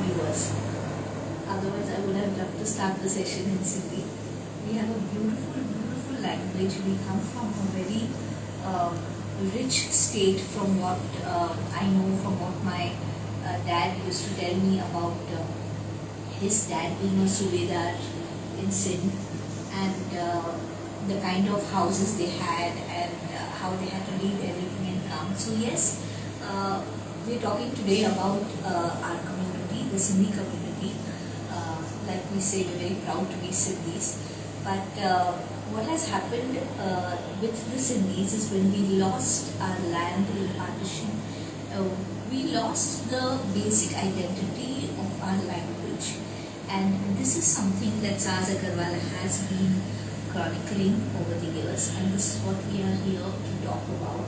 viewers. Otherwise, I would have loved to start the session in Sindhi. We have a beautiful, beautiful language. We come from a very rich state, from what I know, from what my dad used to tell me about his dad being a Subedar in Sindh, and the kind of houses they had, and how they had to leave everything and come. So yes, we're talking today about our community, the Sindhi community. Like we say, we're very proud to be Sindhis. But what has happened with the Sindhis is, when we lost our land in partition, we lost the basic identity of our language. And this is something that Saaz Aggarwal has been chronicling over the years, and this is what we are here to talk about.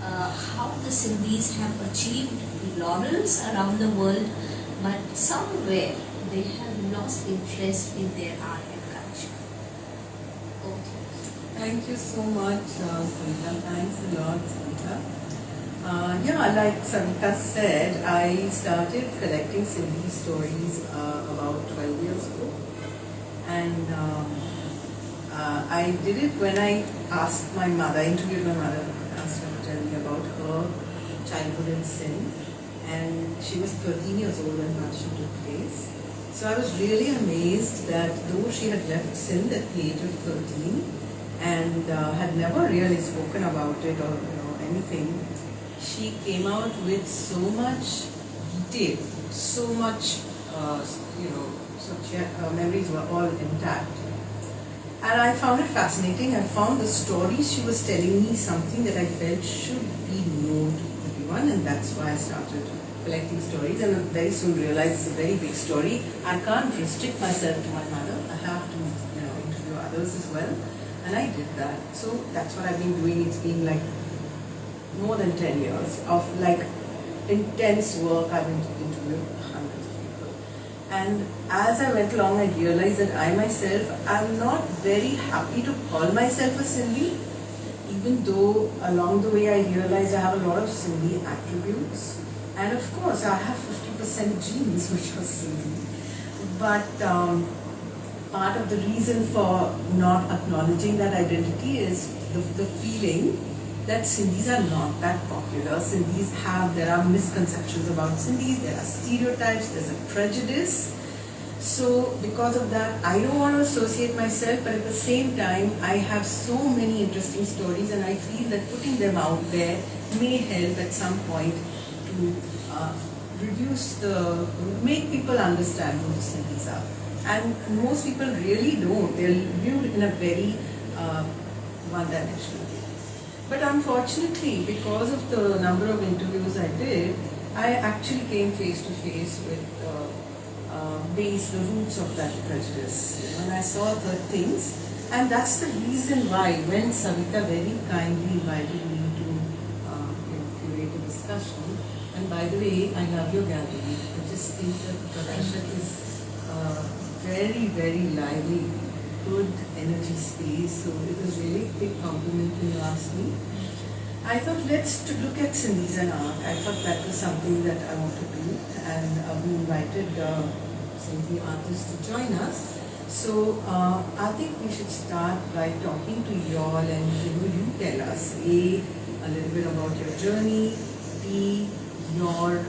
How the Sindhis have achieved laurels around the world, but somewhere they have lost interest in their art and culture. Okay. Thank you so much, Savita. Thanks a lot, Savita. Yeah, like Savita said, I started collecting Sindhi stories about 12 years ago. And I did it when I asked my mother, interviewed my mother, asked her to tell me about her childhood in Sindh. And she was 13 years old when partition took place. So I was really amazed that though she had left Sindh at the age of 13 and had never really spoken about it or anything, she came out with so much detail, so much, so her memories were all intact. And I found it fascinating. I found the stories she was telling me something that I felt should be known to everyone, and that's why I started collecting stories, and very soon realized it's a very big story. I can't restrict myself to my mother. I have to interview others as well, and I did that. So that's what I've been doing. It's been like more than 10 years of like intense work. I've been interviewing hundreds of people, and as I went along, I realized that I myself am not very happy to call myself a Sindhi, even though along the way I realized I have a lot of Sindhi attributes. And of course, I have 50% genes, which was Sindhi. But part of the reason for not acknowledging that identity is the feeling that Sindhis are not that popular. There are misconceptions about Sindhis, there are stereotypes, there's a prejudice. So because of that, I don't want to associate myself, but at the same time, I have so many interesting stories, and I feel that putting them out there may help at some point to make people understand who the Sindhis are. And most people really don't. They're viewed in a very one-dimensional way. But unfortunately, because of the number of interviews I did, I actually came face to face with the roots of that prejudice. And I saw the things, and that's the reason why, when Savita very kindly invited me to curate a discussion. And by the way, I love your gallery. I just think that Pradarshak is very, very lively, good energy space. So it was really a big compliment when you asked me. I thought, let's look at Sindhis and art. I thought that was something that I want to do. And we invited Sindhi artists to join us. So I think we should start by talking to you all, and you tell us a little bit about your journey, B, your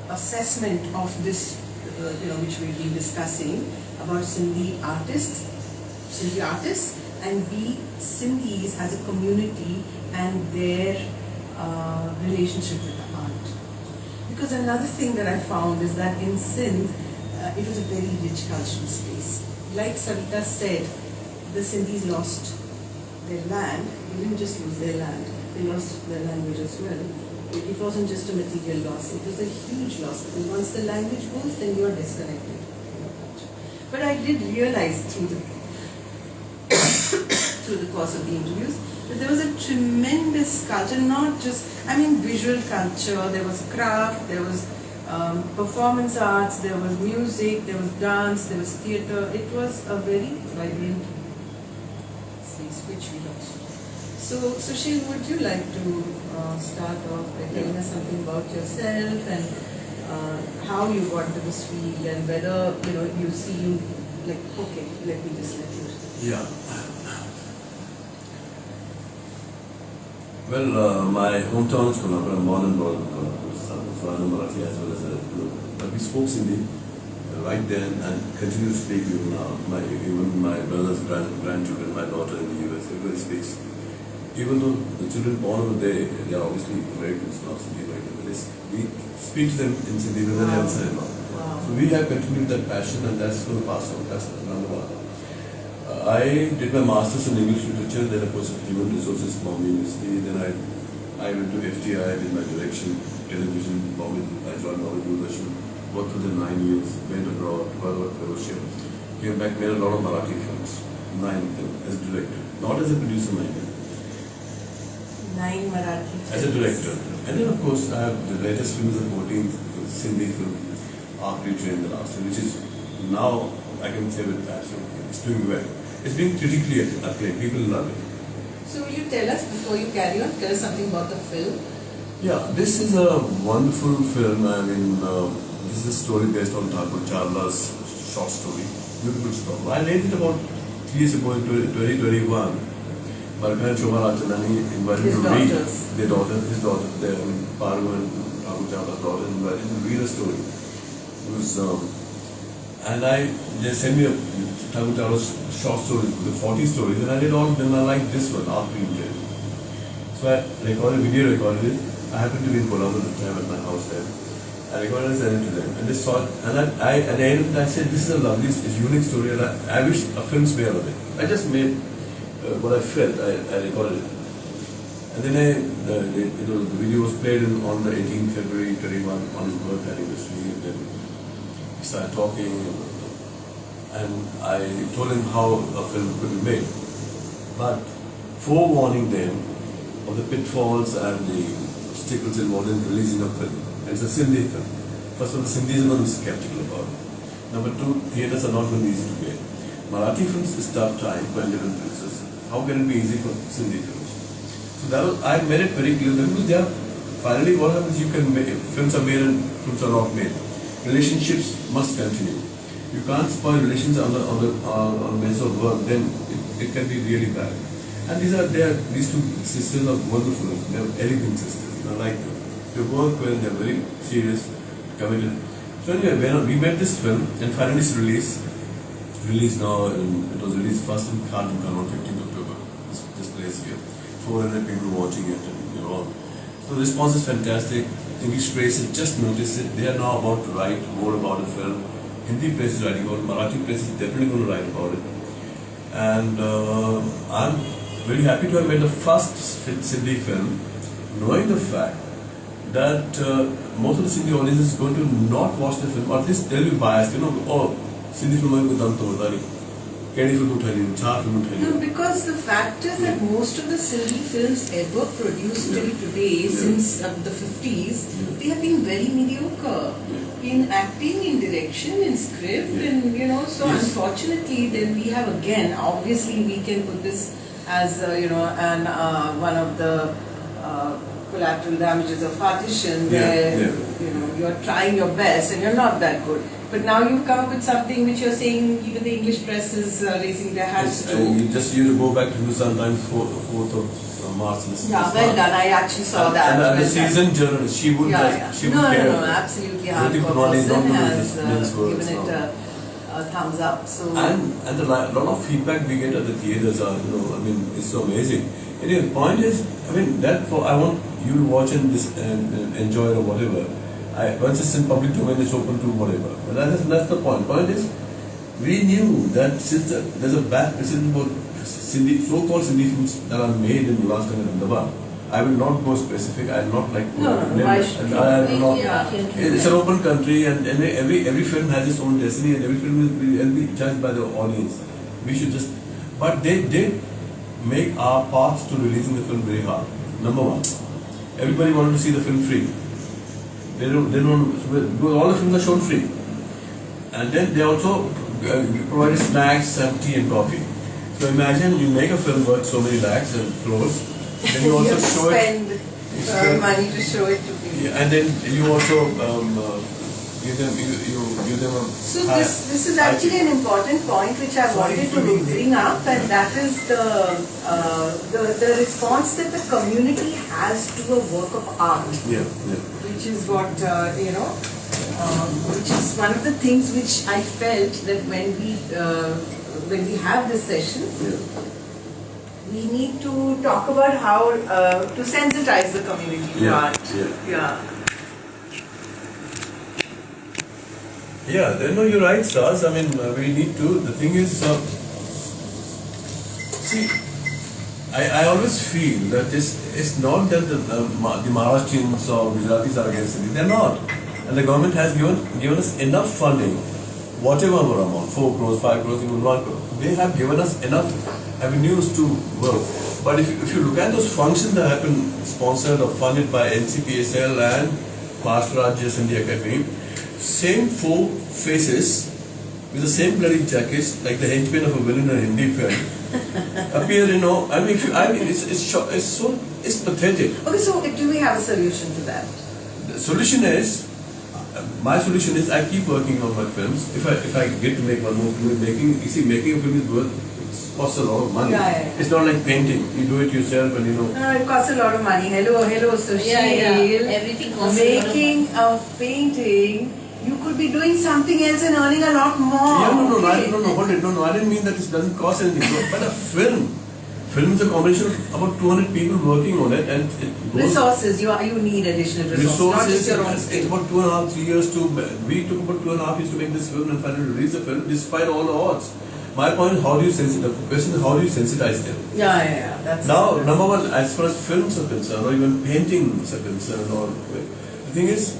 assessment of this, which we'll be discussing about Sindhi artists, and B, Sindhis as a community and their relationship with the art. Because another thing that I found is that in Sindh, it was a very rich cultural space. Like Savita said, the Sindhis lost their land. They didn't just lose their land, they lost their language as well. It wasn't just a material loss, it was a huge loss, because once the language goes, then you are disconnected from your culture. But I did realize through the course of the interviews that there was a tremendous culture, not just, visual culture, there was craft, there was performance arts, there was music, there was dance, there was theatre. It was a very vibrant space which we lost. So Sushil, would you like to start off by telling us something about yourself and how you got into this field and whether you see you like, okay, let me just let you. Yeah. Well, my hometown is Kolhapur. I'm born and brought up in Kolhapur. So I'm Marathi as well as but we spoke Sindhi right then and continue to speak even now. Even my brother's grandchildren, my daughter in the US, everybody speaks. Even though the children born over there, they are obviously Americans, not Sindhi Americans, but we speak to them in Sindhi when they're outside. Wow. So we have continued that passion and that's going to pass on. That's number one. I did my master's in English literature, then I was in human resources from Bombay University, then I went to FTI, did my direction, television, Bombay, I joined Bombay Television, worked for them 9 years, went abroad, got a fellowship, came back, made a lot of Marathi films, 9 of them, as a director, not as a producer, mind you. 9 Marathi films. As a director. And then of course I have the latest film is the 14th Sindhi film, Artist in the last one, which is now, I can say with passion, it's doing well. It's being critically acclaimed, people love it. So will you tell us, before you carry on, tell us something about the film? Yeah, this is a wonderful film. I mean, this is a story based on Thakur Charla's short story. Beautiful story. I read it about 3 years ago in 2021. Barka and Shoma Rachandani invited His to read daughters. his daughter, Paru and Thakur Charla's daughter, invited to read a story. It was, they sent me Thakur Charla's short stories, the 40 stories, and I read all of them. I liked this one, Artist. So I video recorded it. I happened to be in Kolhapur at the time at my house there. I recorded and sent it to them. And they saw it. And at the end of it, I said, this is a lovely, it's a unique story, and I wish a film's made of it. I just made what I felt, I recorded it. And then the video was played on the 18th February 21 on his birth anniversary. And then we started talking. And I told him how a film could be made. But forewarning them of the pitfalls and the obstacles involved in releasing a film. And it's a Sindhi film. First of all, the Sindhis are going to be skeptical about it. Number two, theatres are not going to be easy to get. Marathi films is tough time for independent producers. How can it be easy for Sindhi films? So I made it very clear because they are, finally what happens, you can make, films are made and films are not made. Relationships must continue. You can't spoil relations on the basis of work, then it can be really bad. And these two sisters are wonderful. They are elegant sisters. I like them. They work well. They are very serious, committed. So anyway, when we made this film, and finally it's released now. And it was released first in Karnataka on 15th October. This place here, 400 people watching it, and so the response is fantastic. English press has just noticed it. They are now about to write more about the film. Hindi press is writing about it. Marathi press is definitely going to write about it. And I'm very happy to have made the first Sindhi film, knowing the fact that most of the Sindhi audience is going to not watch the film, or at least they'll be biased, oh, Sindhi film is done to Madani. No, because the fact is that most of the Sindhi films ever produced till today, since the 50s, they have been very mediocre in acting, in direction, in script, and so unfortunately, then we have again, obviously, we can put this as one of the collateral damages of partition, where you are trying your best and you're not that good. But now you've come up with something which you're saying even the English press is raising their hands to. You just to go back to Hindustan 4th of March. Yeah, well done. I actually saw that. And the seasoned journalist, she would care. No, absolutely. Hardcore person has given it a thumbs up. So and a lot of feedback we get at the theatres are, it's so amazing. Anyway, the point is, I want you to watch and enjoy it or whatever. Once it's in public domain, it's open to whatever. But that's the point. Point is, we knew that since there's a bad precedent about so-called Sindhi films that are made in the last time in Ahmedabad, I will not go specific. I will not like to. It's an open country, and every film has its own destiny, and every film will be judged by the audience. We should just. But they did make our path to releasing the film very hard. Number one, everybody wanted to see the film free. They don't, because all the films are shown free. And then they also provided snacks, tea and coffee. So imagine you make a film worth so many lakhs and crores, then you also show it. money to show it to people. Yeah, and then you also give them a. So this is actually an important point which I wanted to bring up, and that is the response that the community has to a work of art. Yeah. Which is what which is one of the things which I felt that when we have this session, we need to talk about how to sensitize the community to art. Yeah, no, you're right, Saaz. I mean, we need to. The thing is, see, I always feel that it's not that the Maharashtrians or Gujaratis are against it. They're not. And the government has given us enough funding, whatever amount, 4 crores, 5 crores, even 1 crore. They have given us enough avenues to work. But if you look at those functions that have been sponsored or funded by NCPSL and Maharashtra Rajya Sindhi Academy, same 4 faces with the same bloody jackets, like the henchman of a villain in a Hindi film, appear. I mean, it's pathetic. Okay, so do we have a solution to that? The solution is, my solution is, I keep working on my films. If I get to make one more film, making a film is worth. It costs a lot of money. Yeah. It's not like painting. You do it yourself, and No, it costs a lot of money. Hello, Sushil. Yeah. Everything costs a lot of money. Making a painting, you could be doing something else and earning a lot more. Yeah, no, okay. hold it. No, I didn't mean that it doesn't cost anything. But a film is a combination of about 200 people working on it, and it goes. Resources, you need additional resources, not just your own skill. It's about 2.5, 3 years to. We took about 2.5 years to make this film and finally release the film, despite all the odds. My point is, how do you sensitize? The question is, how do you sensitize them? Yeah. That's now, number one, as far as films are concerned, or even paintings are concerned, or the thing is,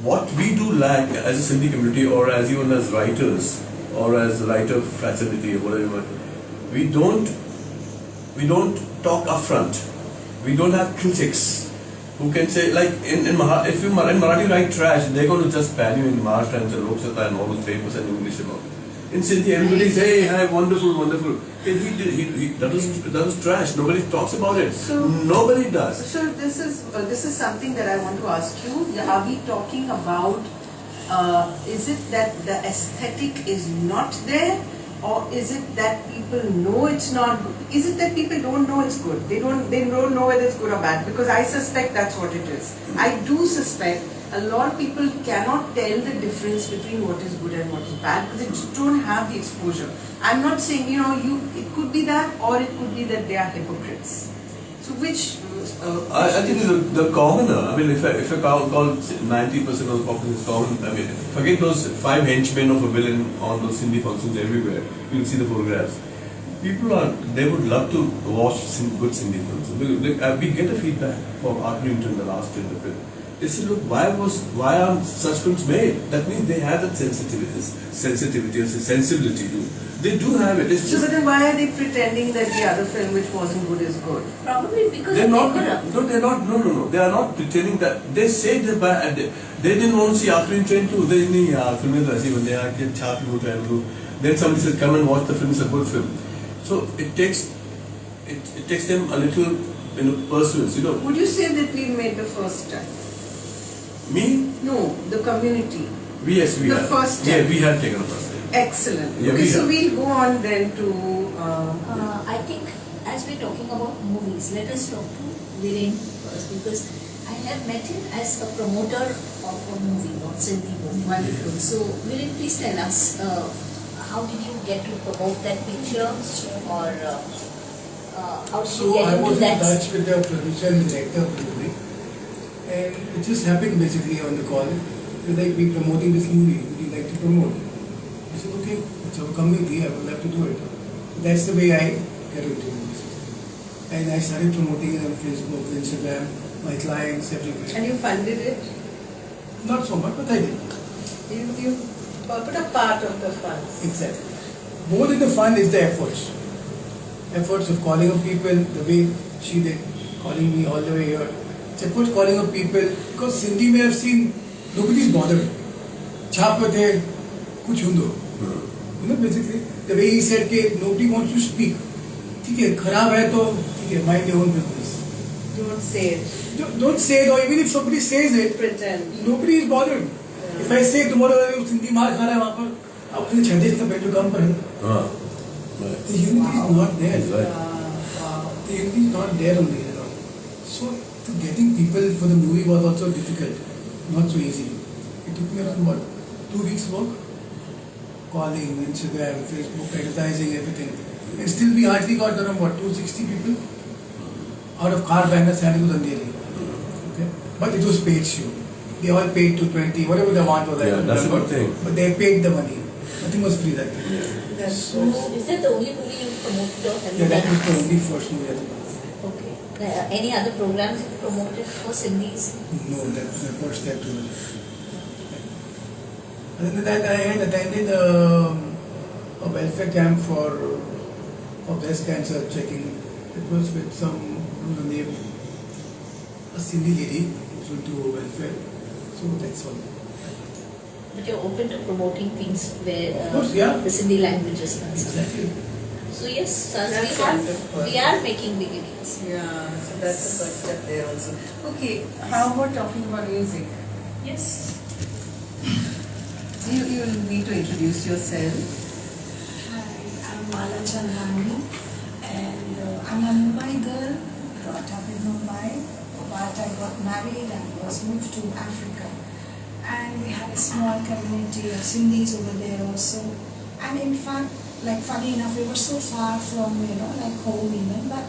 what we do lack as a Sindhi community, or as even as writers, or as a writer fraternity, or whatever, we don't talk upfront. We don't have critics who can say, like in if you in Marathi write trash, they're going to just ban you in Maharashtra and Lok Sabha and all those papers and English about it. In Sindhi, everybody say, hey, hi, wonderful. That was trash. Nobody talks about it. Nobody does. So this is something that I want to ask you. Are we talking about? Is it that the aesthetic is not there? Or is it that people know it's not good? Is it that people don't know it's good? They don't know whether it's good or bad? Because I suspect that's what it is. I do suspect a lot of people cannot tell the difference between what is good and what is bad because they just don't have the exposure. I'm not saying, it could be that, or it could be that they are hypocrites. So which? I think the commoner. I mean, if I call 90% of the population is common, I mean, forget those 5 henchmen of a villain on those Sindhi functions everywhere. You will see the photographs. They would love to watch good Sindhi films. We get a feedback from Art Newton the last in the film. They said, look, why aren't such films made? That means they have that sensitivity and sensibility too. They do have it. So but then why are they pretending that the other film which wasn't good is good? Probably because they're not. No, they're not. No. They are not pretending that. They say they're bad. They didn't want to see Afrin Train too. They didn't film when they are then somebody says, come and watch the film. It's a good film. So it takes them a little pursuance. Would you say that we made the first step? Me? No, the community. Yes, we the have. first step. Yeah, we have taken a first step. Excellent. Yeah, okay, so we'll go on then to. I think as we're talking about movies, let us talk to Viren first because I have met him as a promoter of a movie, not Sindhi movie. Wonderful. So Viren, please tell us how did you get to promote that picture, or how did you get I into was that? in touch with the producer and director of the movie, and it just happened basically on the call. They're like, we're promoting this movie. Would you like to promote? I said, okay, so come with me. I would love to do it. So that's the way I get into it. And I started promoting it on Facebook, Instagram, my clients, everywhere. And you funded it? Not so much, but I did. You put a part of the funds. Exactly. More than the fun is the efforts. Efforts of calling up people the way she did, calling me all the way here. It's efforts calling up people because Sindhi may have seen nobody's bothered. Chapate, kuch hundo. Basically, the way he said that nobody wants to speak. ठीक है, खराब है तो ठीक है, mind your own business. Don't say it. Don't say it, or even if somebody says it, Pretend. nobody is bothered. If I say tomorrow you Sindhi maar khana hai wahan par, aap usne chhade se बैठ जो काम पर है. Right. The unity is not there. Right. Wow. The unity is not there on there at all. So getting people for the movie was also difficult, not so easy. It took me around what, 2 weeks work, calling, Instagram, Facebook, advertising, everything, and still we hardly got around what, 260 people out of car banners and it was Andheri. Okay, but it was paid show. They all paid 220, whatever they want was. Yeah, that's a good thing. But they paid the money. Nothing was free that day. That's So Is that the only movie you promoted or have yeah, you that was done? the only first movie I did. Okay. Any other programs you promoted for Sindhis? No, that's the first step to it. Other than that, I had attended a welfare camp for breast cancer checking. It was with some name, a Sindhi lady who's into welfare. So that's all. But you're open to promoting things where Of course, yeah. the Sindhi language is concerned. Exactly. So yes, Saaz, That's wonderful. we are making beginnings. Yeah, so that's the first step there also. Okay, how about talking about music? Yes. You need to introduce yourself. Hi, I'm Mala Chandani and I'm a Mumbai girl, brought up in Mumbai, but I got married and was moved to Africa. And we had a small community of Sindhis over there also. And in fact, like funny enough, we were so far from, like home even, but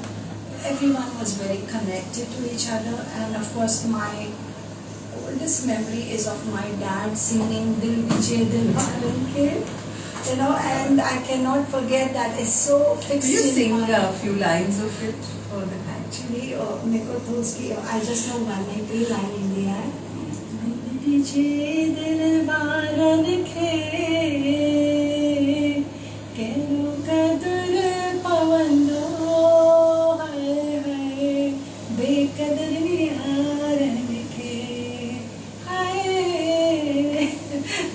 everyone was very connected to each other. And of course, my oldest memory is of my dad singing Dil Vijay Dil Waran Ke, and I cannot forget that. It's so fixed Do you in sing my a few lines of it for the night? Actually, I just know one line in the air. Dil Vijay Dil Waran Ke, Kenu Kadur Pavando, Hai Hai, Bekadar Niharan Ke, Hai.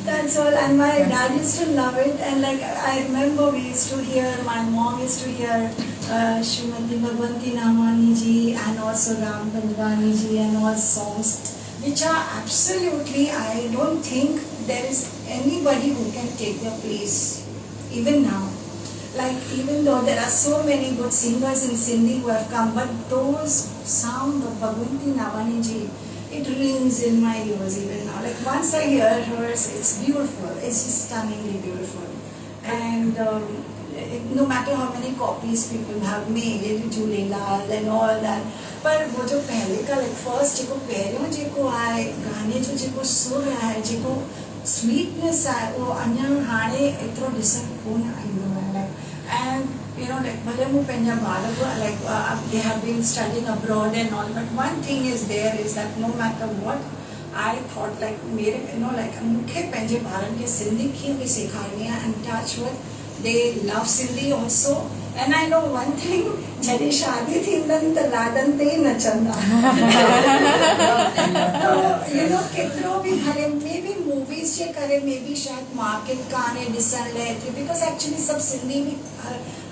That's all, and my dad used to love it, and like I remember we used to hear, my mom used to hear Srimati Bhagwanti Namani ji and also Ram Panjwani ji and all songs which are absolutely, I don't think there is anybody who can take their place even now. Like even though there are so many good singers in Sindhi who have come, but those sound of Bhagwanti Namani ji, it rings in my ears even now. Like once I hear hers, it's beautiful. It's just stunningly beautiful. And no matter how many copies people have made, Jhulelal and all that, पर वो जो पहले का like first जेको पहिरियों जेको आहे गाने जो जेको सुर आहे जेको sweetness आहे वो अञा हाणे एतिरो ॾिसण कोन ईंदो आहे like and like भले मूं पंहिंजा ॿार like they have been studying abroad and all, but one thing is there is that no matter what I thought like मेरे like मूंखे पंहिंजे ॿारनि खे सिंधी कीअं बि सेखारणी आहे and touch with they love Sindhi also. And I know one thing, जॾहिं शादी थींदनि त लाॾनि ते ई नचंदा केतिरो बि भले मे बि मूवीज़ जे करे मे बि शायदि मार्केट कान्हे ॾिसण लाइ एतिरी बिकॉज़ एक्चुअली सभु सिंधी बि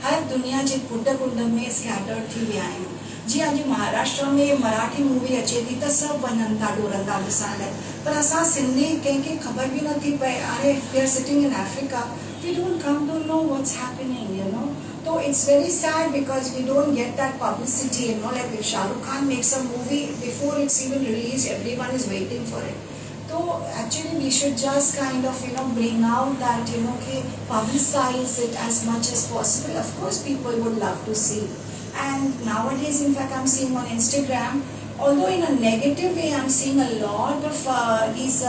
हर दुनिया जे कुंड कुंड में स्कैटर्ड थी विया आहिनि जीअं अॼु महाराष्ट्र में मराठी मूवी अचे थी त सभु वञनि था डोड़नि था ॾिसण लाइ पर असां सिंधी कंहिंखे ख़बर बि नथी पए हाणे if we are sitting in Africa we don't come to know what's happening, So it's very sad because we don't get that publicity, like if Shah Rukh Khan makes a movie, before it's even released, everyone is waiting for it. So actually we should just kind of, bring out that, publicize it as much as possible. Of course people would love to see. And nowadays, in fact, I'm seeing on Instagram, although in a negative way, I'm seeing a lot of these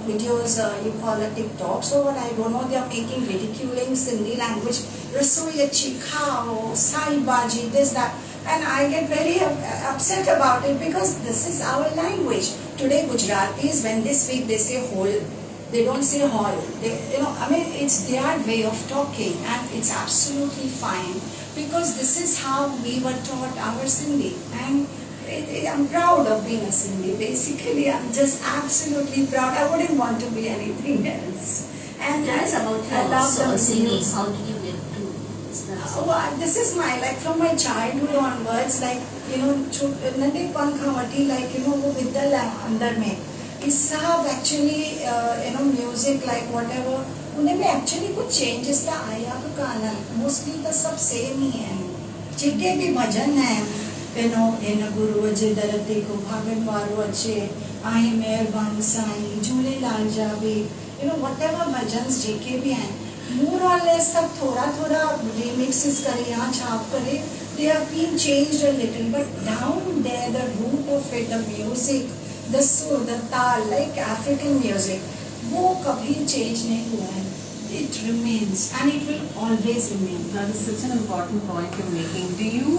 videos, you call it TikToks or what, I don't know, they are making ridiculing Sindhi language, rasoi achhi khao, sai baji, this, that. And I get very upset about it because this is our language. Today, Gujaratis, when they speak, they say whole. They don't say hall. It's their way of talking and it's absolutely fine because this is how we were taught our Sindhi. And I'm proud of being a Sindhi. Basically, I'm just absolutely proud. I wouldn't want to be anything else. And Tell us about I love your the singing. videos. How did you get to this? This is my, like from my childhood onwards, like नंढेपण खां वठी like वो विधल आहे अंदर में ई सब actually music like what ever उनमें actually कुछ changes त आया बि कान मोस्टली त सब सेम ही आहिनि जेके भी भजन आहिनि हिन गुरूअ जे दर ते को भागन वारो अचे आई महिरबानी साईं झूलेलाल जा बि वॉट एवर भजन्स जेके भी आहिनि more or less सब थोड़ा थोड़ा remixes करे या छाप करे they have been changed a little but down there the root of it the music the sur the tal like African music वो कभी change नहीं हुआ है it remains and it will always remain. That is such an important point you're making. Do you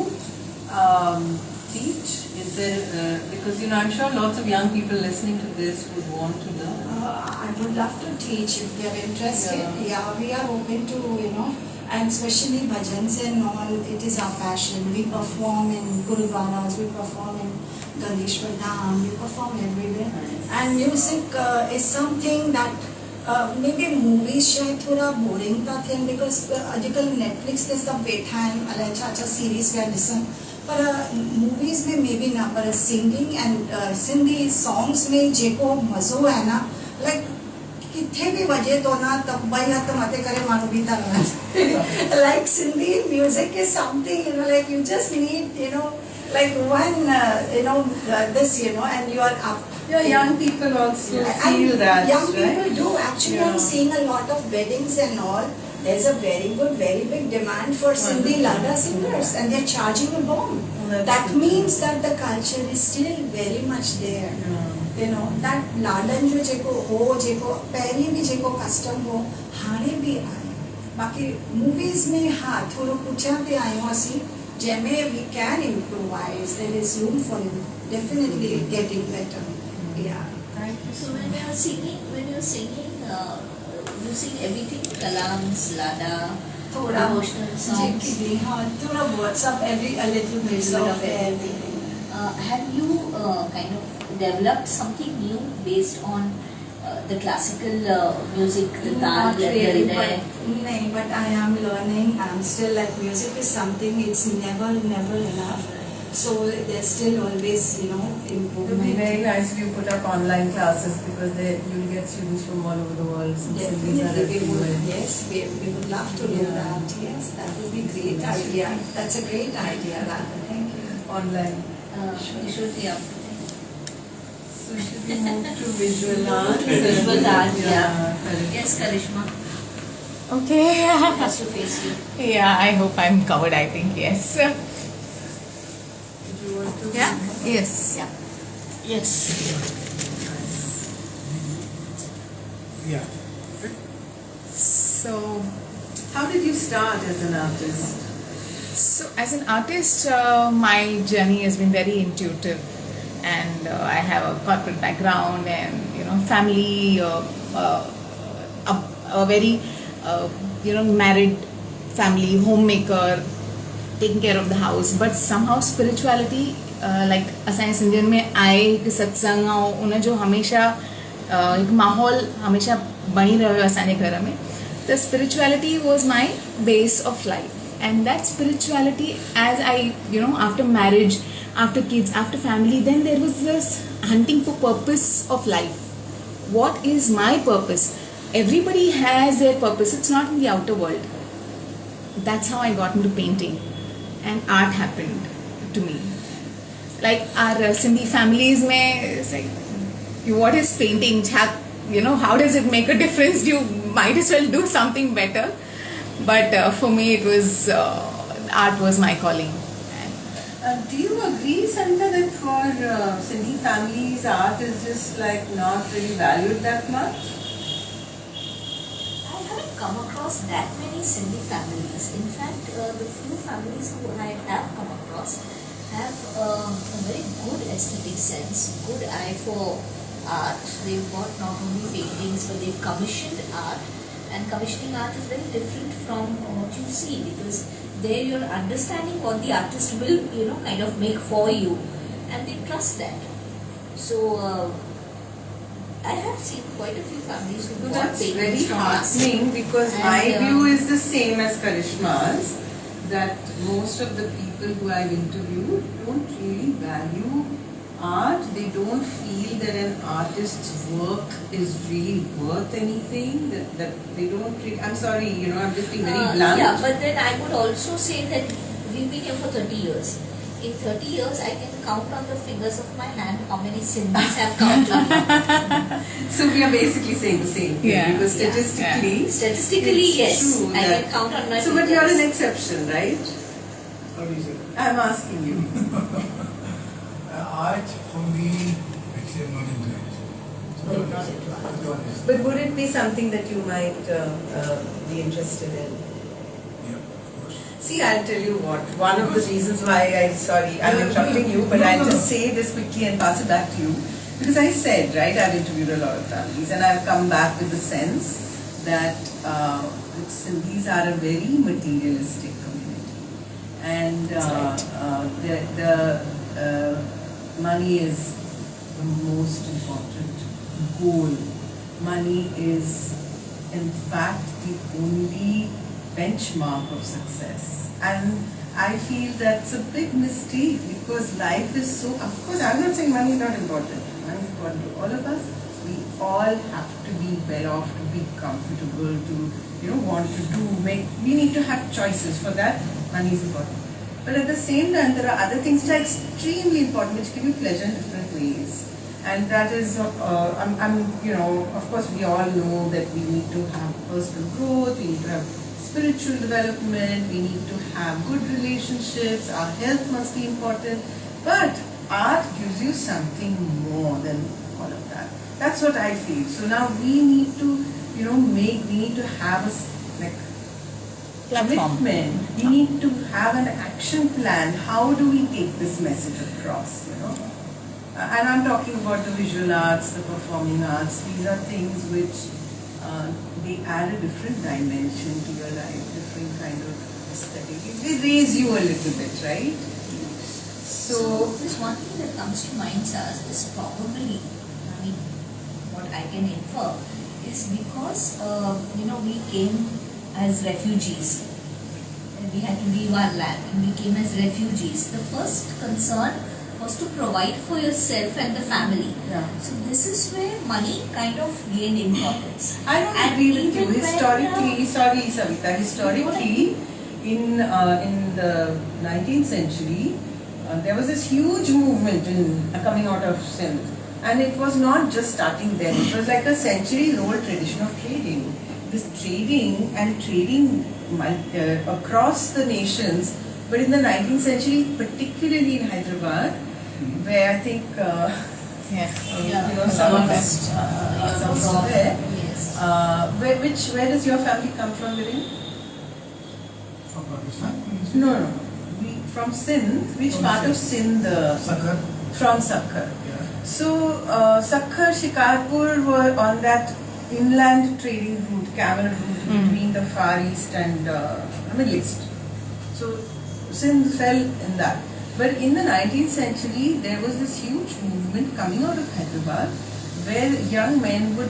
teach? Is there because I'm sure lots of young people listening to this would want to learn. I would love to teach if they are interested. Yeah, we are open to and especially bhajans and all. It is our passion. We perform in gurudwaras, we perform in Galeshwar Dham, we perform everywhere. And music is something that maybe movies शायद थोड़ा boring था थियन because आजकल Netflix ते सब बैठा है अलाए अच्छा series पिया ॾिसन पर movies में maybe ना पर singing and Sindhi songs में जेको मज़ो है ना like किथे भी वजे तो ना तब भाई हथ मथे करे मानो भी था like Sindhi music is something like you just need like one this and you are up. Yeah, young people also feel that. Young right? people do actually. I'm seeing a lot of weddings and all. There's a very big demand for Sindhi Lada singers, and they're charging a bomb. That means that the culture is still very much there. That Laden जो जेको हो जेको पहिरीं भी जेको custom हो हाणे भी आहे बाक़ी मूवीज में हाँ थोड़ो पुठियां ते आहियूं असीं जंहिंमें we can improvise. There is room for definitely getting better. Yeah. Thank you. So when you're singing, you sing everything, kalams, lada, थोड़ा devotional songs. हाँ थोड़ा बहुत सब a little bit of everything. Have you kind of developed something new based on the classical music, the tal, Not really, the but I am learning. I'm still like music is something. It's never enough. So there's still always It would be improvement. very nice if you put up online classes because you'll get students from all over the world. Since Sindhis are Definitely, we would. everywhere. Yes, we would love to do that. Yes, that would be great idea. That's a great idea, Radha. Thank you. Online. Kishore, So should we move to visual art? Visual art, yeah. Correct. Yes, Karishma, Okay. just to face you. Yeah, I hope I'm covered. I think yes. Did you want to? Yeah. Yes. Yeah. Yes. Yeah. So, How did you start as an artist? as an artist, my journey has been very intuitive, and I have a corporate background and family, a very married family, homemaker, taking care of the house. But somehow spirituality, like असांजे सिंधियुनि में आहे हिकु सत्संग ऐं उन जो हमेशा हिकु माहौल हमेशा बणी रहियो असांजे घर में त spirituality was my base of life. And that spirituality, as I after marriage, after kids, after family, then there was this hunting for purpose of life. What is my purpose? Everybody has their purpose. It's not in the outer world. That's how I got into painting, and art happened to me. Like our Sindhi families mein, it's like, what is painting? How does it make a difference? You might as well do something better. But for me, it was art was my calling. Do you agree, Sanita, that for Sindhi families, art is just like not really valued that much? I haven't come across that many Sindhi families. In fact, the few families who I have come across have a very good aesthetic sense, good eye for art. They've got not only paintings, but they've commissioned art. And commissioning art is very different from what you see, because there you're understanding what the artist will, kind of make for you, and they trust that. So I have seen quite a few families who So bought that's very paintings from us. heartening because And, my view is the same as Karishma's, that most of the people people who I've interviewed don't really value art. They don't feel that an artist's work is really worth anything. That they don't really, I'm sorry, I'm just being very blunt. Yeah, but then I would also say that we've been here for 30 years. In 30 years, I can count on the fingers of my hand how many Sindhis have come to me. So we are basically saying the same thing, Yeah. because statistically, Statistically, it's yes, true I that- can count on my So, fingers. but you're an exception, right? How do you say that? I'm asking you. Art for me, actually I'm not into it. So No, be not honest. into art. To be honest. But would it be something that you might be interested in? Yeah, of course. See, I'll tell you what. One of the reasons why I'm interrupting you, but I'll just say this quickly and pass it back to you. Because I said, right, I've interviewed a lot of families, and I've come back with the sense that Sindhis are a very materialistic community. And the money is the most important goal. Money is, in fact, the only benchmark of success. And I feel that's a big mistake, because life is so, of course, I'm not saying money is not important. Money is important to all of us. We all have to be well off, to be comfortable, to want to we need to have choices. For that, money is important. But at the same time, there are other things that are extremely important, which give you pleasure in different ways. And that is, of course, we all know that we need to have personal growth, we need to have spiritual development, we need to have good relationships, our health must be important. But art gives you something more than all of that. That's what I feel. So now we need to, we need to have a Platform. commitment. We need to have an action plan. How do we take this message across, And I'm talking about the visual arts, the performing arts. These are things which they add a different dimension to your life, different kind of aesthetic. They raise you a little bit, right? So this one thing that comes to mind, Saaz, is probably, what I can infer is because, we came as refugees. And we had to leave our land and we came as refugees. The first concern was to provide for yourself and the family. Yeah. So this is where money kind of gained importance. I don't And agree with you. even when, Historically, sorry Savita, historically in the 19th century, there was this huge movement coming out of Sindh. And it was not just starting then, it was like a centuries-old tradition of trading. This trading across the nations, but in the 19th century, particularly in Hyderabad, where I think some of us are there. Yes. Where does your family come from, Viren? From Pakistan? No. From Sindh. Which From part of Sindh. Sindh? Sagar? From Sakkar. Yeah. So, Sakkar, Shikarpur were on that inland trading route, camel route between the Far East and the Middle East. So, Sindh fell in that. But in the 19th century, there was this huge movement coming out of Hyderabad where young men were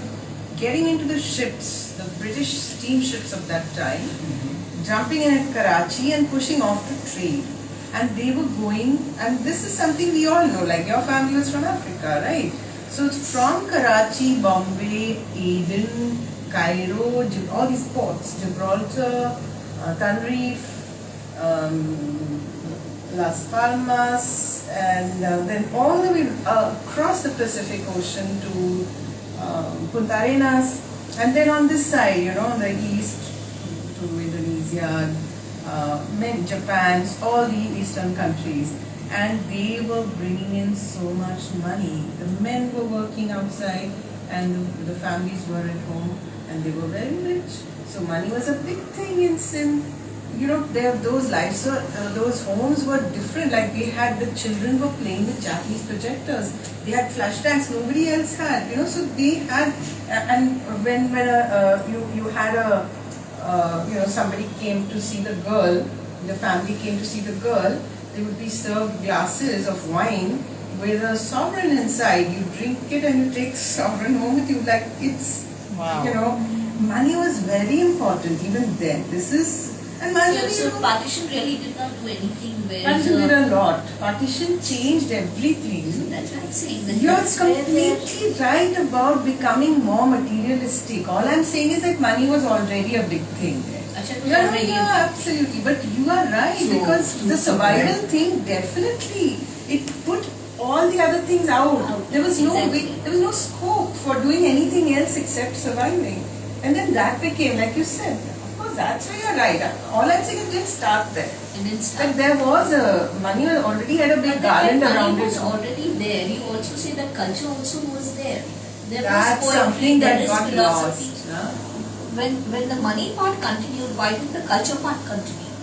getting into the ships, the British steamships of that time, jumping in at Karachi and pushing off to trade. And they were going, and this is something we all know, like your family was from Africa, right? So it's from Karachi, Bombay, Aden, Cairo, all these ports, Gibraltar, Tenerife, Las Palmas, and then all the way across the Pacific Ocean to Punta Arenas, and then on this side, on the east to Indonesia, Japan, all the eastern countries. And they were bringing in so much money. The men were working outside and the families were at home and they were very rich. So money was a big thing in Sindh. Those lives, those homes were different. Like the children were playing with Japanese projectors. They had flash tanks, nobody else had. So they had, and when you had somebody came to see the girl, the family came to see the girl, they would be served glasses of wine with a sovereign inside. You drink it and you take sovereign home with you. Like Wow. Money was very important even then. And money. So partition really did not do anything where Partition did a lot. Partition changed everything. that's what I'm saying. The You're hills were there. completely right about becoming more materialistic. All I'm saying is that money was already a big thing there. Acha, it was Yeah, already yeah, absolutely. But you are right, So, because to the survival correct- thing definitely, it put all the other things out. Out, There was no exactly. way, there was no scope for doing anything else except surviving. And then that became, like you said, of course that's where you're right. All I'm saying is didn't start there. And then But start. there was money already had a big But then garland when around money it. was already there, you also say that culture also was there. There That's was poetry, something there that is got philosophy. lost. Huh? When the money part continued, why did the culture part continue?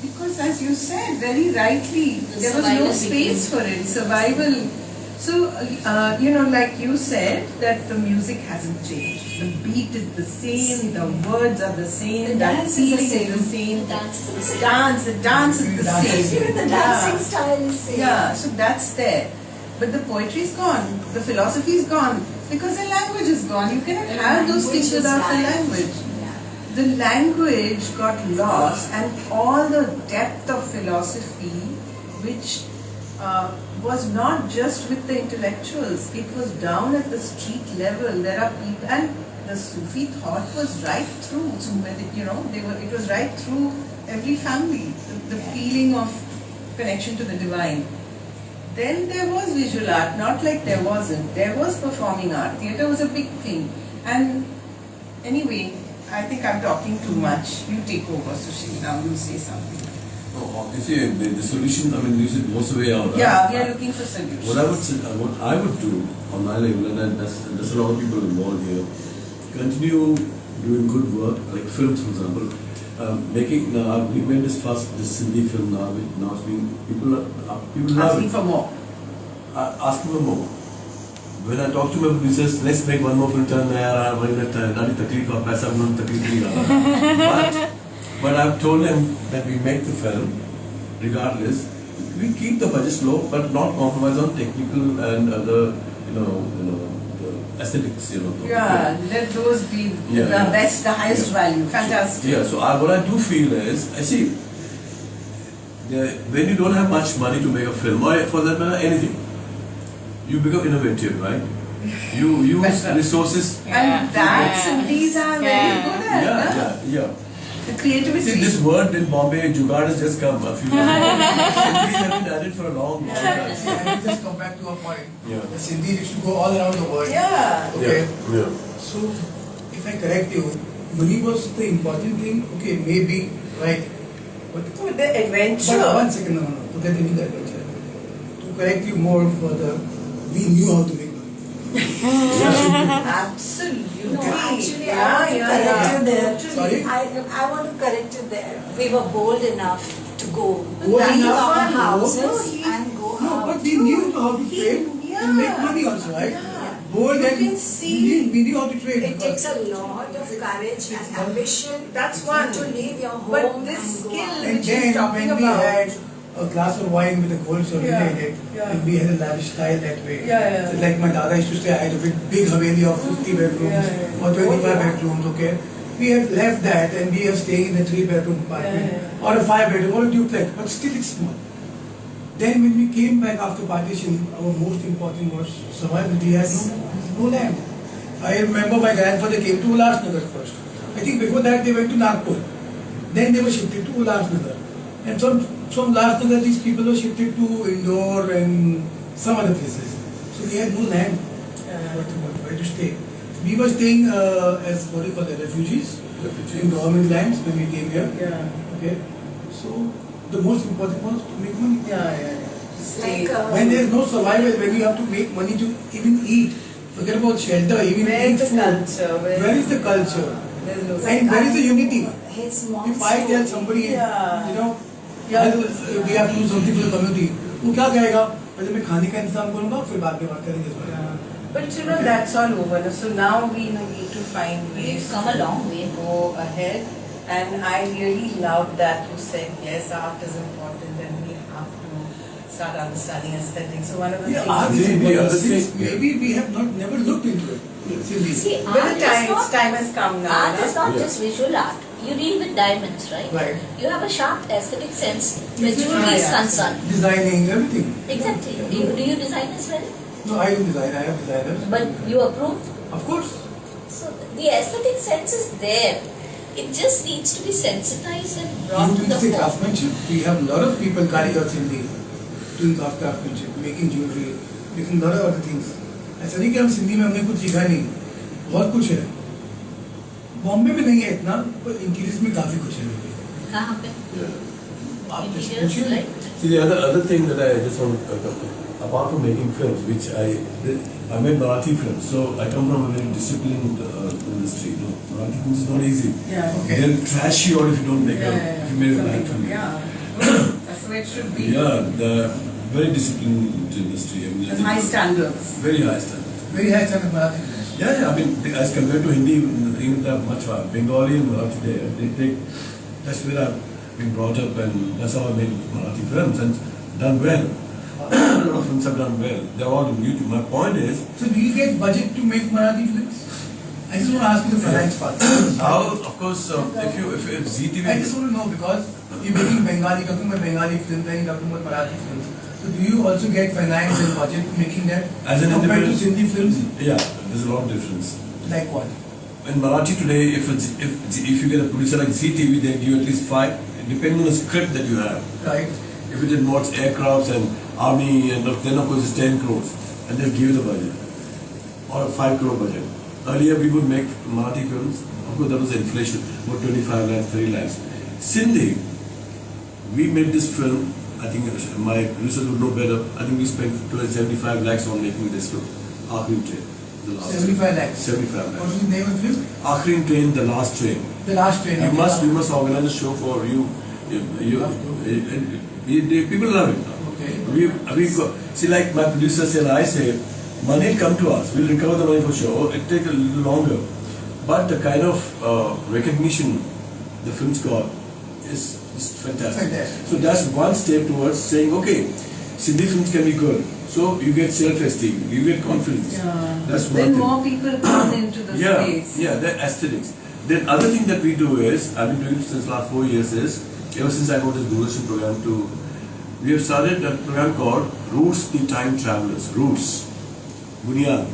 Because as you said very rightly, The there was no survival space for became- it. Survival. So, like you said, that the music hasn't changed. The beat is the same, the words are the same, The that dance is the feeling is the same. The dance is the same. The dance is the same. Even the dancing style is same. Yeah, so that's there. But the poetry is gone, the philosophy is gone, because the language is gone. You cannot The have those language things is without the dying. language. Yeah. The language got lost, and all the depth of philosophy, which was not just with the intellectuals, it was down at the street level. There are people, and the Sufi thought was right through. So it was right through every family. The feeling of connection to the divine. Then there was visual art, not like there wasn't. There was performing art. Theatre was a big thing. And anyway, I think I'm talking too much. You take over, Sushil. Now you say something. No, you see, the solution, I mean, you said most of the way out. Yeah, we are looking for solutions. What I would do on my level, and there's a lot of people involved here, continue doing good work, like films, for example. We made this Sindhi film now. Now it's being people love Asking it. for more. Asking for more. When I talk to my producers, let's make one more film. But I've told them that we make the film, regardless. We keep the budget low, but not compromise on technical and other, the aesthetics. Yeah, let those be Yeah, the yeah. best, the highest Yeah. value. Fantastic. Yeah, so what I do feel is, when you don't have much money to make a film, or for that matter, anything, you become innovative, right? You use Better. resources. And that's, these are very good at. huh? Yeah. The creativity. See, this word in Bombay, jugaad, has just come a few years ago. Sindhi have been at it for a long time. I will just come back to a point. Yeah. The Sindhi used to go all around the world. Yeah. Okay. Yeah. So, if I correct you, money was the important thing. Okay, maybe, right. But With the adventure. But one second, no. Forget even the adventure. To correct you more further, we knew how to make money. Absolutely. No, actually, Yeah, I want to yeah, correct yeah. you there. Sorry? I want to correct you there. We were bold enough to go Bold leave enough our to go? houses No, and go No, out. but we knew how to trade yeah. and make money also, right? Yeah. Bold You and can see- we knew how to trade. It takes a lot of courage and ambition That's one. to leave your home But this and go skill- out. And which then he's talking when we about. had a glass of wine with a gold surrender in it, yeah. and we had a lavish style that way. Yeah. So like my dada used to say, I had a big haveli of 50 bedrooms Yeah. or 25 Oh, yeah. bedrooms, okay? We have left that and we are staying in a 3-bedroom apartment or a 5-bedroom or a duplex, but still it's small. Then when we came back after partition, our most important was survival. We had no land. I remember my grandfather came to Ulhasnagar first. I think before that they went to Nagpur. Then they were shifted to Ulhasnagar. And from Ulhasnagar these people were shifted to Indore and some other places. So we had no land where to stay. We were staying as what do you call it, refugees in government lands when we came here. Yeah. Okay. So the most important was to make money. Yeah. Like, When there is no survival, when you have to make money to even eat, forget about shelter, even Where eat is the food. culture? Where is the culture? There's no And where is the unity? his mom's If I tell story. somebody, Yeah. well, we have to do something for the community, वो क्या कहेगा? पहले मैं खाने का इंतजाम करूँगा, फिर बाद में बात करेंगे इस बारे में. But that's all over. So now we need to find ways We've come a long way. to go ahead. And I really love that you said, yes, art is important and we have to start understanding aesthetics. So one of the Yeah, things... art is Maybe important. other Since thing, yeah. maybe we have never looked into it. Sindhi. See, But art the is not time has come now. art is not Yeah. just visual art. you deal with diamonds, right? Right. You have a sharp aesthetic sense where Yes, jewelry is yeah. concerned. Designing, everything. Exactly. Do you design as well? No, I don't design, I have designers. But you approve? Of course. So the aesthetic sense is there. It just needs to be sensitized and brought You to will the say fore. craftsmanship. We have a lot of people carrying out Sindhi, doing craftsmanship, making jewelry, making a lot of other things. ऐसा नहीं कि हम सिंधी में हमने कुछ सीखा नहीं, बहुत कुछ है. बॉम्बे में नहीं है इतना, पर इंटीरियर्स में काफी कुछ है. कहाँ पे? Yeah. आप जैसे Interiors, पूछिए. right? See, the other thing that I just want to apart from making films, which I made Marathi films, so I come from a very disciplined industry. You know, Marathi films is not easy. Yeah. Okay. They'll trash you out if you don't make Yeah, if you make a bad film. Yeah. That's the way it should be. Yeah, the very disciplined industry. I mean, And high standards. Very high standard. Very high standard Marathi. Yeah, I mean, as compared to Hindi, even they are much higher. Bengali and Marathi, they take. That's where I've been brought up, and that's how I made Marathi films and done well. A lot of films have done well. They're all on YouTube. My point is, So do you get budget to make Marathi films? I just want to ask you the finance part. how, of course, if ZTV. I just want to know because you're making Bengali, talking about Bengali films, then you're talking about Marathi films. So do you also get finance and budget making that? As an compared to independent- Sindhi films? Yeah, there's a lot of difference. Like what? In Marathi today, if you get a producer like ZTV, they give you at least 5, depending on the script that you have. Right. If it involves aircrafts and army, and then of course it's 10 crores, and they'll give you the budget, or a 5 crore budget. Earlier we would make Marathi films, of course there was inflation, about 25 lakhs, 30 lakhs. Sindhi, we made this film, I think my producers would know better, I think we spent 75 lakhs on making this film, Akhrin Train. The last 75 lakhs. 75 What lakhs. is the name of the film? Akhrin Train, the last train. The Last Train. You must organize a show for you. People love it. Okay. We go, see, like my producer said, I say, money will come to us. We'll recover the money for sure. It take a little longer, but the kind of recognition the film's got is fantastic. Fantastic. So that's one step towards saying, okay, Sindhi films can be good. So you get self-esteem, you get confidence. Yeah. That's one Then thing. more people come into the space. Yeah, the aesthetics. Then other thing that we do is, I've been doing it since last 4 years is, ever since I got this Doordarshan program to, we have started a program called Roots the Time Travelers. Roots. Bunyad.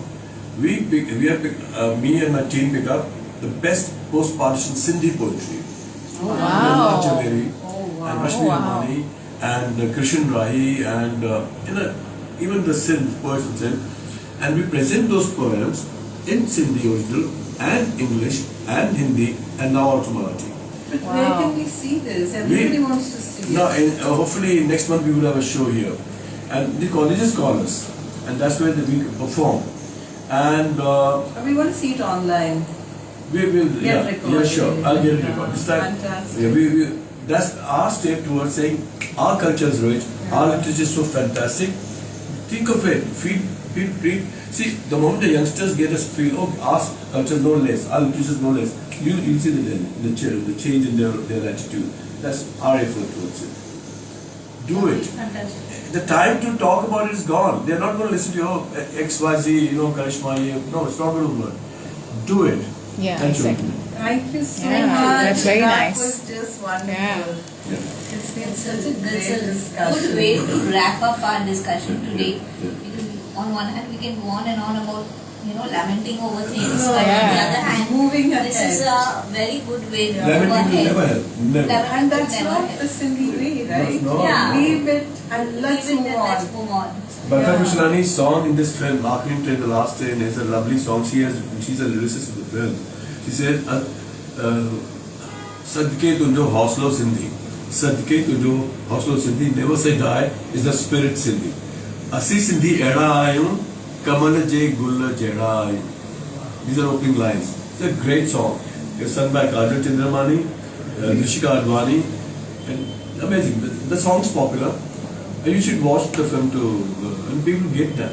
Me and my team pick up the best post-partition Sindhi poetry. Wow. Javeri, Oh, wow. and Rashmi wow. Ramani and Krishan Rahi and even the Sindh poets and Sindh, and we present those poems in Sindhi original and English and Hindi and now also Marathi. But where can we see this? Everybody wants to see Now, it. hopefully next month we will have a show here, and the colleges call us, and that's where we perform, and We want to see it online. we will. Get Yeah, recorded. sure. I'll get it Yeah, recorded. This time, fantastic. yeah, that's our step towards saying our culture is rich, our literature is so fantastic. Think of it. Feel. See, the moment the youngsters get us feel, oh, our culture is no less, our literature is no less. You see the change in their attitude. That's our effort towards it. Do it. Fantastic. The time to talk about it is gone. They're not going to listen to your XYZ, Karishma. No, it's not going to work. Do it. Yeah, Thank you. exactly. Thank you so Yeah, much. that's very that nice. was just wonderful. Yeah. Yeah. It's been It's such a a great good discussion. way to wrap up our discussion today. Yeah. Because on one hand we can go on and on about lamenting over things, No, but on the yeah. other hand, Moving this is ahead. a very good way to go Lamenting will ahead. never help. Never. And that's Never not help. the Sindhi way, right? No. Yeah. Leave it and let's Leave it move and on. let's move on. Bharata Yeah. Mishlani's song in this film, Akhrin Train, The Last Train, is a lovely song. She's a lyricist of the film. She said, Sadke Tunjo Hauslo Sindhi. Sadke Tunjo Hauslo Sindhi, never say die, is the spirit Sindhi. Asi Sindhi Era Ayun, Kaman Je Gulla Jera Ayun. These are opening lines. It's a great song. It's sung by Kajal Chandramani, Nishika Advani, and amazing. The song's popular. And you should watch the film and people get that.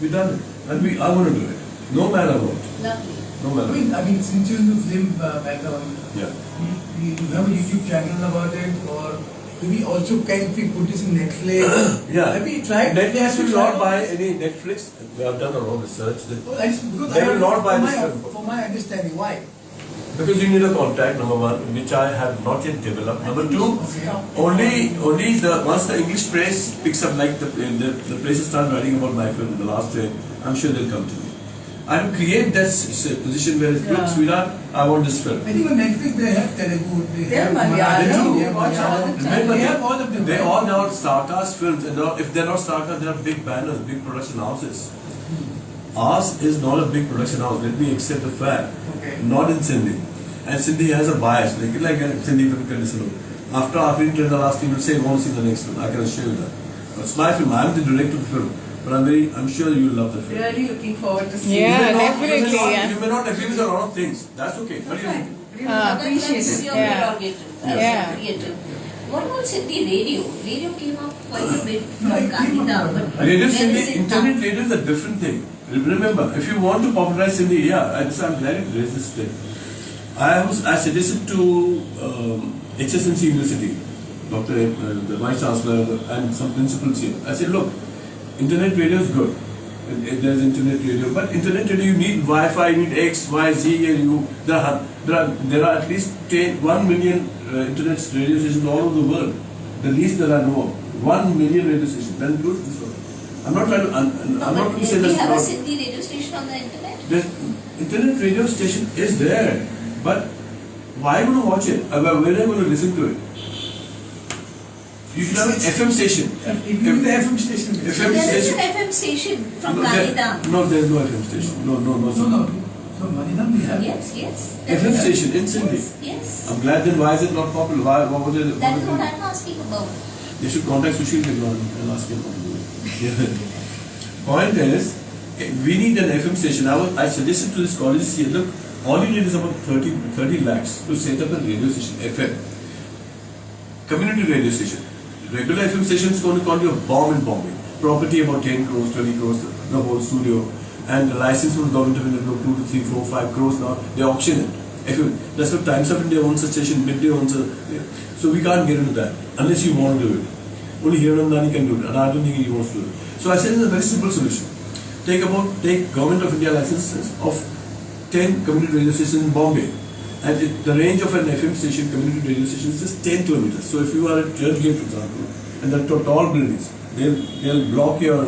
We've done it. And we are going to do it. No matter what. Lovely. No matter what. I mean, since you're in the film background, Yeah. you have a YouTube channel about it, or do we also can we put this in Netflix? Yeah. Have we tried? Netflix will Have we not tried buy this? any Netflix. We have done our own research. Well, because They will not buy this film. For my understanding, why? Because you need a contact, number one, which I have not yet developed. Number two, only once the English press picks up, like the presses start writing about my film, The Last Train, I'm sure they'll come to me. I will create that position where it's, look, sweetheart, I want this film. I think on Netflix they have Telugu, they They have Malayalam, they have watch all the time. Remember, They have all of them. They're all now Starcast films, and now, if they're not Starcast, they are big banners, big production houses. Ours is not a big production house, let me accept the fact. Okay. Not in Sindhi. And Sindhi has a bias, like a Sindhi film can listen to. After I've been to the last team, will say, won't see the next film. I can assure you that. It's my film, I'm the director of the film. But I'm sure you'll love the film. Really looking forward to seeing Yeah, it. definitely, yeah. You may not agree with a lot of things. That's okay. But That's you fine. We will appreciate That's it. your Yeah. prerogative as Yeah. a creative. What about Sindhi radio? Radio came up quite a bit from No, it came up, Gandhida, but radio where Sindhi, is it internet now? radio is a different thing. Remember, if you want to popularize Sindhi, I'm glad you raised this today. I suggested to HSNC University, the Vice Chancellor and some principals here. I said, look, internet radio is good. There's internet radio, but internet radio you need Wi-Fi, you need X, Y, Z, and there are at least 1 million internet radio stations all over the world. The least that I know of, 1 million radio stations. That includes this one. I'm not trying to. I'm No, not but going to say we that's have a not. Sindhi radio station on the internet. The internet radio station is there, but why am I going to watch it? Where am I going to listen to it? You should have an FM station. If you the FM station. FM There is station. an FM station from No, Gandhida. no, there's no FM station. No. No. So Manidam we have. Yes. FM station in Sindhi. Yes. I'm glad then why is it not popular? Why was it? That is what I'm asking about. They should contact Sushil Gajwan and ask him how to do it. Point is, we need an FM station. I suggested to this college here, look, all you need is about 30 lakhs to set up a radio station, FM. Community radio station. Regular FM station is going to cost you a bomb in Bombay. Property about 10 crores, 20 crores, the whole studio. And the license from the government of India, 2 to 3, 4, 5 crores now, they auction it. FM. That's what Times of India owns a station, Midday owns a. So we can't get into that unless you want to do it. Only Hiranandani can do it, and I don't think he wants to do it. So I said it's a very simple solution. Take Government of India licenses of 10 community radio stations in Bombay. And the range of an FM station, community radio station is just 10 kilometers. So if you are at Churchgate, for example, and the tall buildings, they'll block your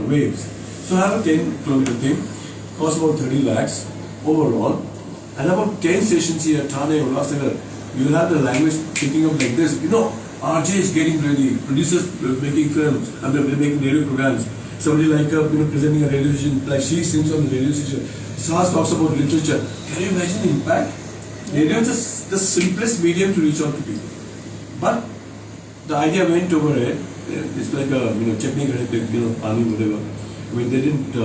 waves. So have a 10 kilometer thing, cost about 30 lakhs overall, and about 10 stations here, Thane, Ulhasnagar, you'll have the language picking up like this. RJ is getting ready, producers making films, and they're making radio programs. Somebody like presenting a radio station, like she sings on the radio station. Saaz talks about literature. Can you imagine the impact? Radio is the simplest medium to reach out to people. But the idea went over it. It's like a chutney, pani, whatever. I mean, they didn't.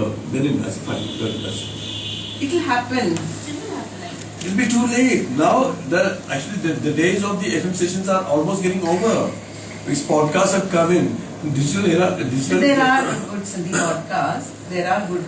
I said, fine, that's. It'll happen. It'll be too late. Now, the days of the FM stations are almost getting over. These podcasts have come in. Digital era. There are good Sindhi podcasts. There are good.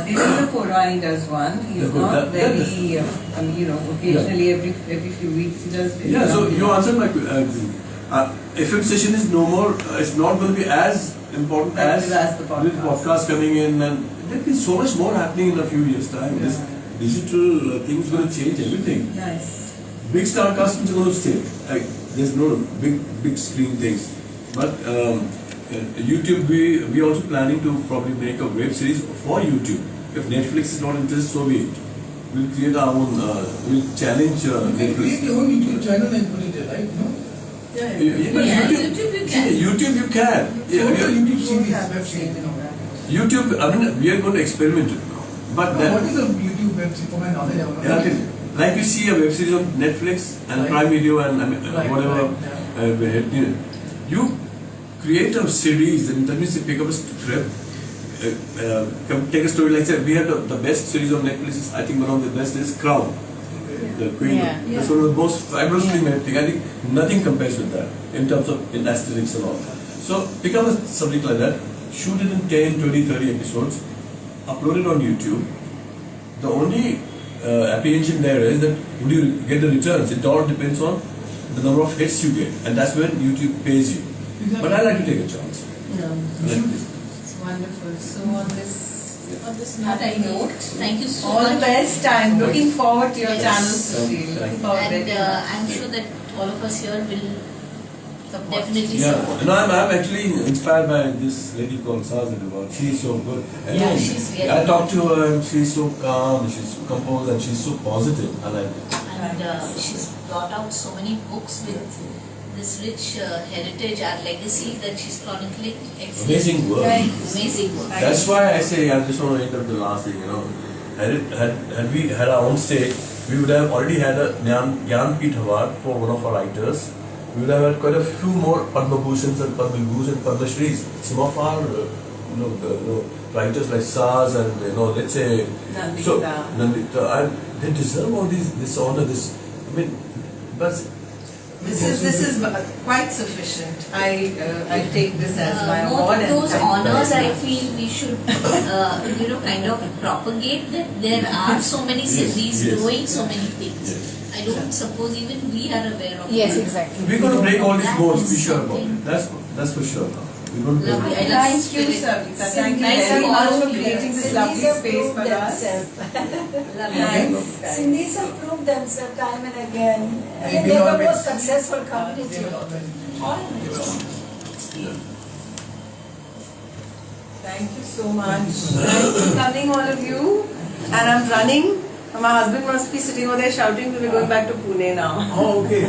Digital Purani does one. He's not very, occasionally every few weeks he does. Yeah, so you answered my question. FM station is no more. It's not going to be as important as the podcast. With podcasts coming in, and there'll be so much more happening in a few years' time. This digital thing is going to change everything. Nice. Big star casts are going to stay. There's no big screen things, but YouTube, we also planning to probably make a web series for YouTube. If Netflix is not interested, so be it. We'll create our own. We'll challenge You can Netflix. create your own YouTube channel and put it there, right? No? Yeah. YouTube you can. YouTube you can. YouTube series, have web the series. same program. YouTube, I mean, we are going to experiment it now. But No, what is a YouTube web series? For my knowledge, I don't know. I'll tell you. Like you see a web series on Netflix and Right. Prime Video and Right, whatever, right, you create a series, and that means you pick up a script, take a story like that. We have the best series on Netflix. I think one of the best is Crown. The Queen. Yeah. That's one of the most fabulously made thing. I think nothing compares with that in terms of aesthetics and all. So pick up a subject like that, shoot it in 10, 20, 30 episodes, upload it on YouTube. The only apprehension there is that would you get the returns? It all depends on the number of hits you get, and that's when YouTube pays you. But I like to take a chance. Yeah. I like to- It's wonderful. So on this On this note, thank you so All much. the best. I'm looking forward to your Yes. channels. Thank you. Looking forward And very much. I'm sure that all of us here will Support. definitely Yeah, support. and I'm actually inspired by this lady called Saaz Aggarwal. She's so good. And Yeah, then she's very I good. talked to her and she's so calm, she's so composed and she's so positive. I like it. And she's brought out so many books with this rich heritage, our legacy that she's chronicling. Excellent. Amazing work. Right. Amazing work. That's why I say I just want to end up the last thing, you know. Had we had our own state, we would have already had a Jnanpith Award for one of our writers. We would have had quite a few more Padma Bhushans and Padma Vibhushan and Padma Shris. Some of our writers like Saaz and let's say Nandita, and they deserve all this honor. I mean, but This is quite sufficient. I take this as my More award. of and those thank you honors, very I much. feel we should, kind of propagate that there are so many Sindhis yes. doing so many things. Yes. I don't suppose even we are aware of Yes, it. exactly. we're going to break all these That modes. is Be sure about something- it. That's for sure. We're going to Lovely. break I love Thank you, spirit. Savita. Thank you Sindhis very have much for all- creating this Sindhis lovely have space proved for us. themselves. Thanks. Sindhis have proved themselves time and again. I They've mean, been they're the always- most successful community. Thank you so much. Thanks for coming, all of you. And I'm running. My husband must be sitting over there shouting that we're going back to Pune now. Oh, okay.